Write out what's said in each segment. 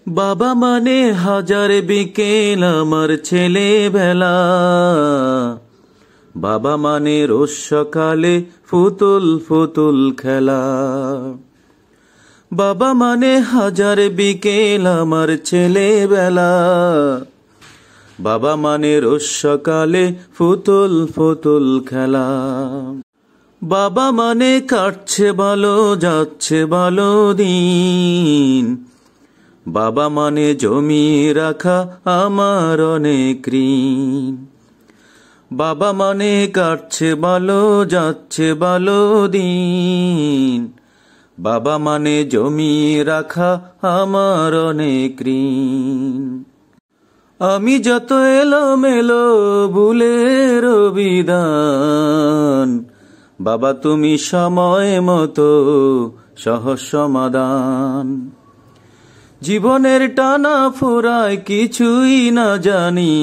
বাবা মানে হাজার বিকেল আমার ছেলেবেলা, বাবা মানে রোজ সকালে ফুতুল ফুতুল খেলা। বাবা মানে হাজার বিকেল আমার ছেলেবেলা, বাবা মানে রোজ সকালে ফুতুল ফুতুল খেলা। বাবা মানে কাটছে ভালো যাচ্ছে ভালো দিন, বাবা মানে জমি রাখা আমার অনেক ঋণ। বাবা মানে কাটছে ভালো যাচ্ছে ভালো দিন, বাবা মানে জমি রাখা আমার অনেক ঋণ। আমি যত এলোমেলো ভুলের বিধান, বাবা তুমি সময় মতো সহজ সমাধান। জীবনের টানা ফুরায় কিছুই না জানি,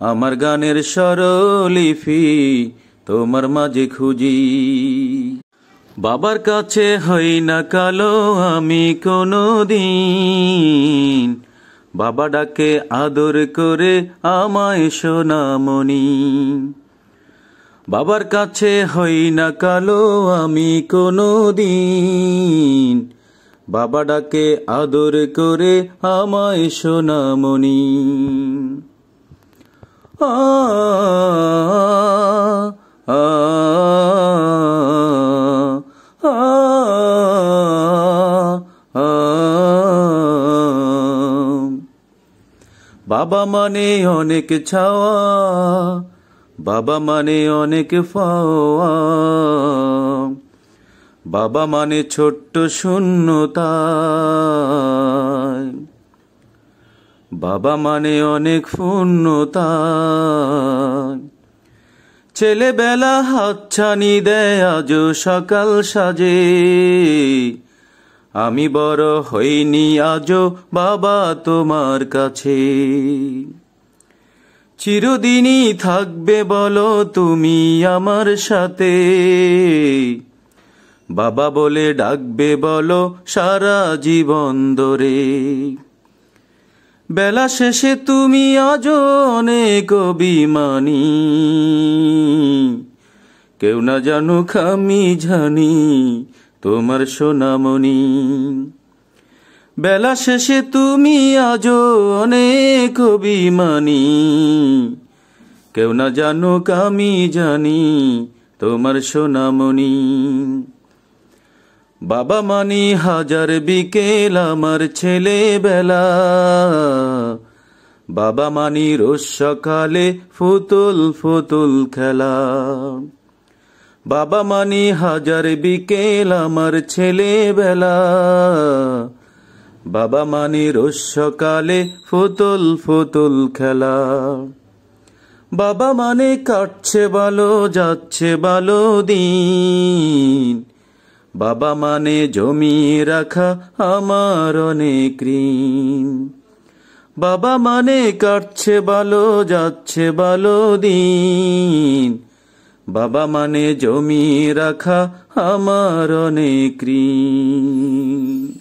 আমার গানের স্বরলিপি তোমার মাঝে খুঁজি। বাবার কাছে হই না কালো আমি কোনোদিন, বাবা ডাকে আদর করে আমায় সোনামণি। বাবার কাছে হই না কালো আমি কোনোদিন, বাবা ডাকে আদর করে আমায় সোনামণি। আ আ আ বাবা মানে অনেক ছাওয়া, বাবা মানে অনেক পাওয়া, বাবা মানে ছোট্ট শূন্যতা, বাবা মানে অনেক শূন্যতা। ছেলেবেলা হাতছানি দেয় আজও সকাল সাজে, আমি বড় হইনি আজও বাবা তোমার কাছে। চিরদিনই থাকবে বলো তুমি আমার সাথে, বাবা বলে ডাকবে বলো সারা জীবন ধরে। বেলা শেষে তুমি আজও অনেক অভিমানী, কেউ না জানুক আমি জানি তোমার সোনামণি। বেলা শেষে তুমি আজও অনেক অভিমানী, কেউ না জানুক আমি জানি তোমার সোনামণি। বাবা মানি হাজার বিকেল আমার ছেলেবেলা, বাবা মানি রোজ সকালে ফুতুল ফুতুল খেলা। বাবা মানি হাজার বিকেল আমার ছেলেবেলা, বাবা মানি রোজ সকালে ফুতুল ফুতুল খেলা। বাবা মানে কাটছে ভালো যাচ্ছে ভালো দিন, বাবা মানে জমি রাখা আমার অনেক ঋণ। বাবা মানে কাটছে ভালো যাচ্ছে ভালো দিন, বাবা মানে জমি রাখা আমার অনেক ঋণ।